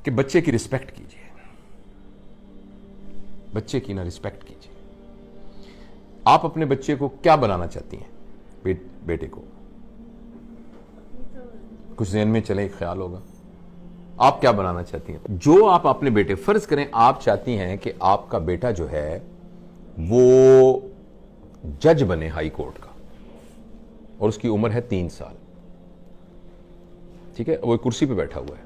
कि बच्चे की रिस्पेक्ट कीजिए, बच्चे की ना रिस्पेक्ट कीजिए। आप अपने बच्चे को क्या बनाना चाहती हैं? बेटे को कुछ ज़हन में चले, ख्याल होगा आप क्या बनाना चाहती हैं? जो आप अपने बेटे, फर्ज करें आप चाहती हैं कि आपका बेटा जो है वो जज बने हाई कोर्ट का, और उसकी उम्र है 3 साल, ठीक है, वो एक कुर्सी पे बैठा हुआ है,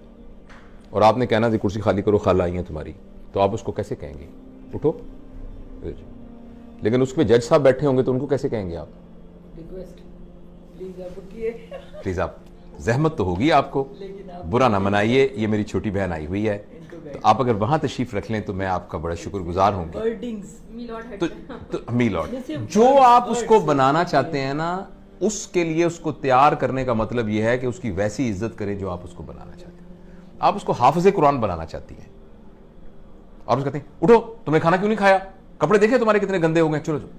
और आपने कहना थी कुर्सी खाली करो, खाला आई है तुम्हारी, तो आप उसको कैसे कहेंगे उठो? लेकिन उस पर जज साहब बैठे होंगे तो उनको कैसे कहेंगे आप? प्लीज आप, जहमत तो होगी आपको, बुरा ना मनाइए, ये मेरी छोटी बहन आई हुई है, तो आप अगर वहां तशरीफ रख लें तो मैं आपका बड़ा शुक्रगुजार होंगे। तो मीलॉर्ड जो आप उसको बनाना चाहते हैं ना, उसके लिए उसको तैयार करने का मतलब यह है कि उसकी वैसी इज्जत करें जो आप उसको बनाना चाहते हैं। आप उसको हाफिज़े कुरान बनाना चाहती हैं, और उसको कहते हैं उठो, तुमने खाना क्यों नहीं खाया, कपड़े देखे तुम्हारे कितने गंदे हो गए, चलो जो।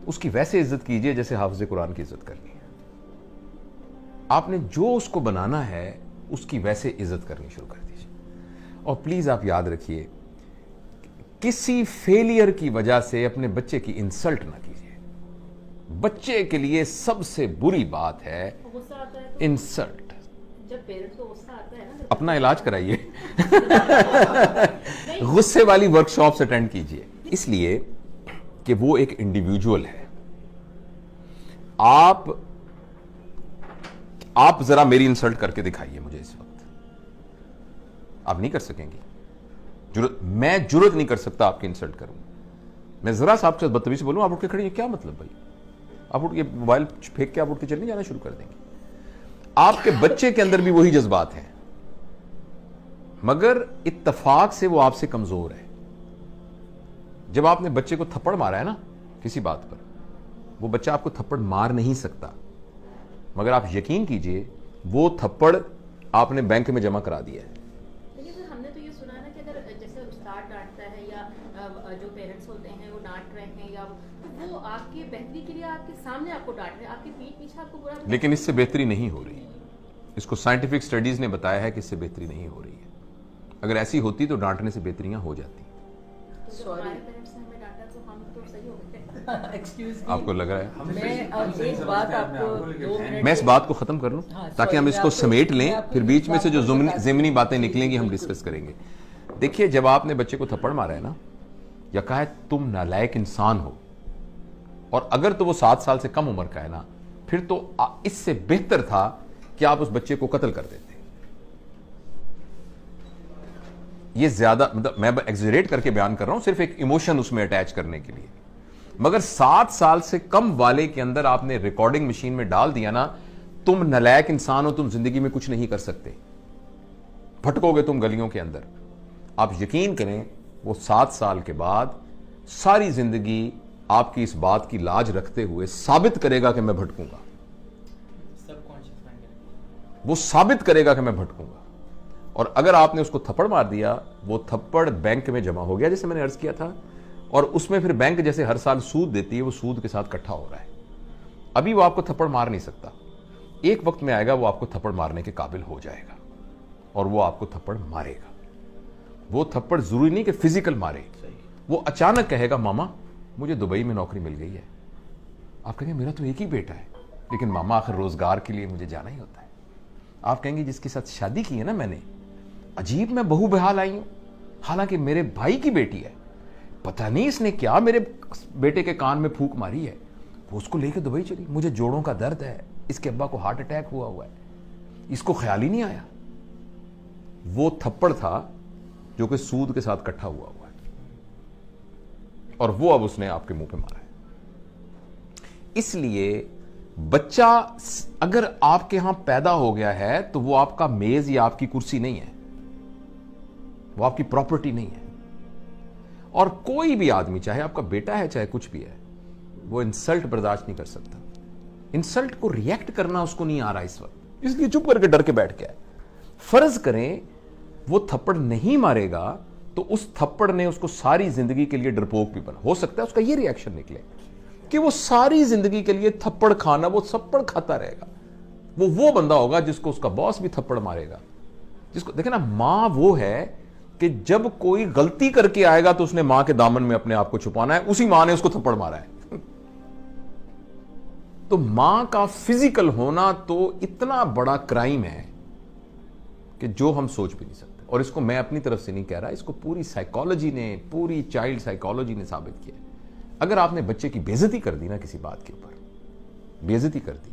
उसकी वैसे इज्जत कीजिए जैसे हाफिज़े कुरान की इज्जत करनी है। आपने जो उसको बनाना है उसकी वैसे इज्जत करनी शुरू कर दीजिए। और प्लीज आप याद रखिए, किसी फेलियर की वजह से अपने बच्चे की इंसल्ट ना कीजिए। बच्चे के लिए सबसे बुरी बात है इंसल्ट। जब पेरेंट्स को गुस्सा आता है ना, अपना इलाज कराइए गुस्से वाली वर्कशॉप्स अटेंड कीजिए, इसलिए कि वो एक इंडिविजुअल है। आप जरा मेरी इंसल्ट करके दिखाइए मुझे इस वक्त, आप नहीं कर सकेंगी। मैं जुर्रत नहीं कर सकता आपकी इंसल्ट करूं। मैं जरा सा आपसे बदतमीजी से बोलूं, आप उठ के खड़ी हैं, क्या मतलब भाई? आप उठ के मोबाइल फेंक के आप उठ के चलने जाना शुरू कर देंगे। आपके बच्चे के अंदर भी वही जज्बात हैं, मगर इत्तफाक से वो आपसे कमजोर है। जब आपने बच्चे को थप्पड़ मारा है ना किसी बात पर, वो बच्चा आपको थप्पड़ मार नहीं सकता, मगर आप यकीन कीजिए वो थप्पड़ आपने बैंक में जमा करा दिया है। लेकिन सर हमने तो ये सुना है ना कि अगर जैसे उस्ताद डांटता है या जो पेरेंट्स होते हैं वो डांट रहे हैं, या तो वो आपकी बेहतरी के लिए आपके सामने आपको डांट रहे हैं, आपके पीठ पीछे आपको बुरा, लेकिन इससे बेहतरी नहीं हो रही। इसको साइंटिफिक स्टडीज ने बताया है कि इससे बेहतरी नहीं हो रही है। अगर ऐसी होती तो डांटने से बेहतरियां हो जाती। तो जब हमारे पेरेंट्स ने हमें डांटा तो हम तो सही हो गए। आपको लग रहा है? एक बात आपको 2 मिनट मैं इस बात को खत्म कर लूं ताकि हम इसको समेट लें, फिर बीच में से जो ज़िमनी बातें निकलेंगी हम डिस्कस करेंगे। देखिए, जब आपने बच्चे को थप्पड़ मारा है ना, या कहा है तुम नालायक इंसान हो, और अगर तो वो 7 साल से कम उम्र का है ना, फिर तो इससे बेहतर था कि आप उस बच्चे को कत्ल कर देते। ये ज्यादा, मतलब मैं एक्सजरेट करके बयान कर रहा हूं, सिर्फ एक इमोशन उसमें अटैच करने के लिए। मगर 7 साल से कम वाले के अंदर आपने रिकॉर्डिंग मशीन में डाल दिया ना, तुम नालायक इंसान हो, तुम जिंदगी में कुछ नहीं कर सकते, भटकोगे तुम गलियों के अंदर। आप यकीन करें, वो 7 साल के बाद सारी जिंदगी आपकी इस बात की लाज रखते हुए साबित करेगा कि मैं भटकूंगा। वो साबित करेगा कि मैं भटकूंगा। और अगर आपने उसको थप्पड़ मार दिया, वो थप्पड़ बैंक में जमा हो गया, जैसे मैंने अर्ज किया था, और उसमें फिर बैंक जैसे हर साल सूद देती है, वो सूद के साथ इकट्ठा हो रहा है। अभी वो आपको थप्पड़ मार नहीं सकता, एक वक्त में आएगा वो आपको थप्पड़ मारने के काबिल हो जाएगा, और वो आपको थप्पड़ मारेगा। वो थप्पड़ जरूरी नहीं कि फिजिकल मारे, वो अचानक कहेगा मामा मुझे दुबई में नौकरी मिल गई है। आप कहेंगे मेरा तो एक ही बेटा है, लेकिन मामा आखिर रोजगार के लिए मुझे जाना ही होता है। आप कहेंगे जिसके साथ शादी की है ना मैंने, अजीब मैं बहू बेहाल आई हूं, हालांकि मेरे भाई की बेटी है, पता नहीं इसने क्या मेरे बेटे के कान में फूंक मारी है, वो उसको लेकर दुबई चली। मुझे जोड़ों का दर्द है, इसके अब्बा को हार्ट अटैक हुआ है, इसको ख्याल ही नहीं आया। वो थप्पड़ था जो कि सूद के साथ इकट्ठा हुआ है, और वो अब उसने आपके मुंह पे मारा है। इसलिए बच्चा अगर आपके यहां पैदा हो गया है तो वो आपका मेज या आपकी कुर्सी नहीं है, वो आपकी प्रॉपर्टी नहीं है। और कोई भी आदमी, चाहे आपका बेटा है चाहे कुछ भी है, वो इंसल्ट बर्दाश्त नहीं कर सकता। इंसल्ट को रिएक्ट करना उसको नहीं आ रहा इस वक्त, इसलिए चुप करके डर के बैठ गया। फर्ज करें वो थप्पड़ नहीं मारेगा तो उस थप्पड़ ने उसको सारी जिंदगी के लिए डरपोक भी बना। हो सकता है उसका ये रिएक्शन निकले कि वो सारी जिंदगी के लिए थप्पड़ खाना, वो थप्पड़ खाता रहेगा। वो बंदा होगा जिसको उसका बॉस भी थप्पड़ मारेगा जिसको देखे ना, मां वो है कि जब कोई गलती करके आएगा तो उसने मां के दामन में अपने आप को छुपाना है, उसी मां ने उसको थप्पड़ मारा है। तो मां का फिजिकल होना तो इतना बड़ा क्राइम है कि जो हम सोच भी नहीं सकते। और इसको मैं अपनी तरफ से नहीं कह रहा, इसको पूरी साइकोलॉजी ने, पूरी चाइल्ड साइकोलॉजी ने साबित किया। अगर आपने बच्चे की बेइज्जती कर दी ना, किसी बात के ऊपर बेइज्जती कर दी,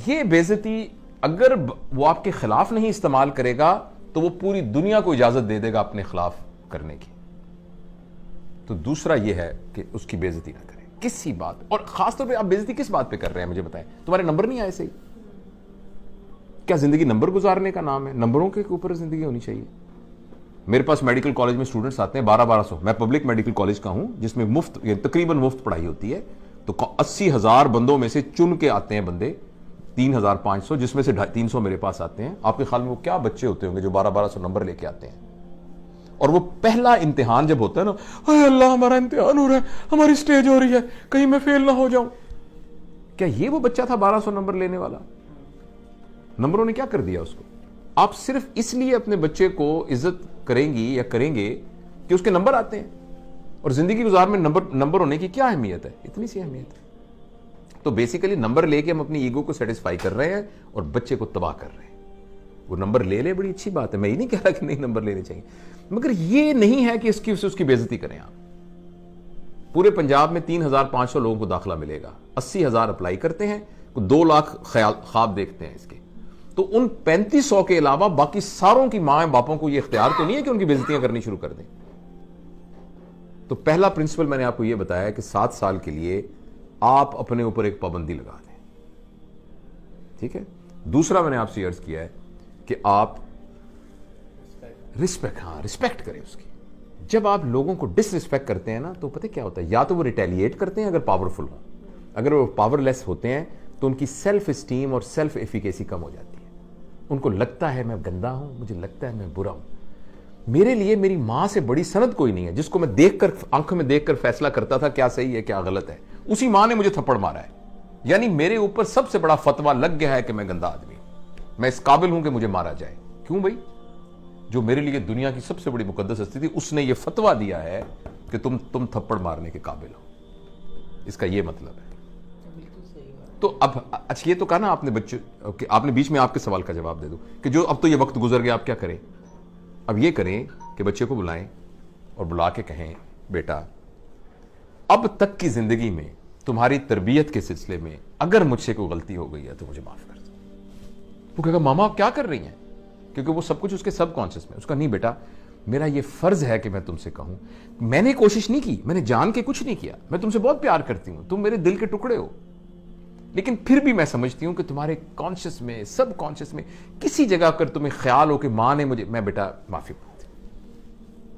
ये बेइज्जती अगर वो आपके खिलाफ नहीं इस्तेमाल करेगा तो वो पूरी दुनिया को इजाजत दे देगा अपने खिलाफ करने की। तो दूसरा ये है कि उसकी बेइज्जती ना करें किसी बात। और खासतौर पे आप बेइज्जती किस बात पे कर रहे हैं मुझे बताएं। तुम्हारे नंबर नहीं आए सही, क्या जिंदगी नंबर गुजारने का नाम है? नंबरों के ऊपर जिंदगी होनी चाहिए। मेरे पास मेडिकल कॉलेज में स्टूडेंट्स आते हैं 1200। मैं पब्लिक मेडिकल कॉलेज का हूं जिसमें मुफ्त, तकरीबन मुफ्त पढ़ाई होती है। तो 80,000 बंदों में से चुन के आते हैं बंदे 3,500, जिसमें से 350 मेरे पास आते हैं। आपके ख्याल में वो क्या बच्चे होते होंगे जो 1200 नंबर लेके आते हैं? और वो पहला इम्तिहान जब होता है ना, हाय अल्लाह हमारा इम्तिहान हो रहा है, हमारी स्टेज हो रही है, कहीं मैं फेल ना हो जाऊं। क्या ये वो बच्चा था 1200 नंबर लेने वाला? नंबरों ने क्या कर दिया उसको? आप सिर्फ इसलिए अपने बच्चे को इज्जत करेंगी या करेंगे कि उसके नंबर आते हैं। और जिंदगी गुजार में नंबर होने की क्या अहमियत है? इतनी सी अहमियत है। तो बेसिकली नंबर लेके हम अपनी ईगो को सेटिस्फाई कर रहे हैं और बच्चे को तबाह कर रहे हैं। वो नंबर ले ले, बड़ी अच्छी बात है, मैं ये नहीं कह रहा कि नहीं नंबर लेने चाहिए, मगर ये नहीं है कि उसकी बेइज्जती करें आप। पूरे पंजाब में 3,500 लोगों को दाखिला मिलेगा, 80,000 अप्लाई करते हैं, 2 लाख ख्वाब देखते हैं इसके। तो उन 3500 के अलावा बाकी सारों की मां बापों को यह इख्तियार तो नहीं है कि उनकी बेइज्जतियां करनी शुरू कर दें। तो पहला प्रिंसिपल मैंने आपको यह बताया कि 7 साल के लिए आप अपने ऊपर एक पाबंदी लगा दें, ठीक है। दूसरा मैंने आपसे अर्ज किया है कि आप रिस्पेक्ट करें उसकी। जब आप लोगों को डिसरिस्पेक्ट करते हैं ना, तो पता क्या होता है, या तो वो रिटेलिएट करते हैं अगर पावरफुल हो, अगर वो पावरलेस होते हैं तो उनकी सेल्फ स्टीम और सेल्फ एफिकेसी कम हो जाती है। उनको लगता है मैं गंदा हूं, मुझे लगता है मैं बुरा हूं। मेरे लिए मेरी मां से बड़ी सनद कोई नहीं है जिसको मैं देखकर, आंखों में देखकर फैसला करता था क्या सही है क्या गलत है। उसी मां ने मुझे थप्पड़ मारा है, यानी मेरे ऊपर सबसे बड़ा फतवा लग गया है कि मैं गंदा आदमी हूं, मैं इस काबिल हूं कि मुझे मारा जाए। क्यों भाई? जो मेरे लिए दुनिया की सबसे बड़ी मुकद्दस स्थिति, उसने ये फतवा दिया है कि तुम थप्पड़ मारने के काबिल हो। इसका ये मतलब है। तो अब अच्छा, ये तो कहा ना आपने बच्चे, आपने बीच में आपके सवाल का जवाब दे दो कि जो अब तो ये वक्त गुजर गया, आप क्या करें? अब ये करें कि बच्चे को बुलाएं और बुला के कहें, बेटा अब तक की जिंदगी में तुम्हारी तरबियत के सिलसिले में अगर मुझसे कोई गलती हो गई है तो मुझे माफ कर दो। वो कहेगा मामा आप क्या कर रही हैं, क्योंकि वो सब कुछ उसके सबकॉन्शियस में। उसका नहीं बेटा, मेरा ये फर्ज है कि मैं तुमसे कहूं, मैंने कोशिश नहीं की, मैंने जान के कुछ नहीं किया, मैं तुमसे बहुत प्यार करती हूं, तुम मेरे दिल के टुकड़े हो, लेकिन फिर भी मैं समझती हूं कि तुम्हारे कॉन्शियस में, सब कॉन्शियस में किसी जगह अगर तुम्हें ख्याल हो कि मां ने मुझे, मैं बेटा माफी मांगती,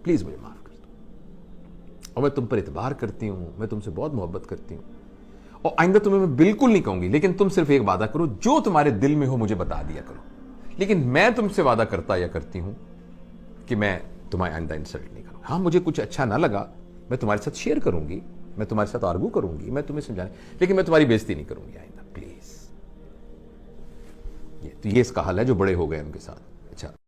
प्लीज मुझे माफ कर दो, और मैं तुम पर इतबार करती हूं, मैं तुमसे बहुत मोहब्बत करती हूं, और आइंदा तुम्हें मैं बिल्कुल नहीं कहूंगी, लेकिन तुम सिर्फ एक वादा करो, जो तुम्हारे दिल में हो मुझे बता दिया करो, लेकिन मैं तुमसे वादा करता या करती हूं कि मैं तुम्हें आइंदा इंसल्ट नहीं करूंगा। हाँ, मुझे कुछ अच्छा ना लगा, मैं तुम्हारे साथ शेयर करूंगी, मैं तुम्हारे साथ आर्गू करूंगी, मैं तुम्हें समझाने, लेकिन मैं तुम्हारी बेइज्जती नहीं करूंगी आइंदा, प्लीज। ये तो ये इसका हल है जो बड़े हो गए उनके साथ। अच्छा।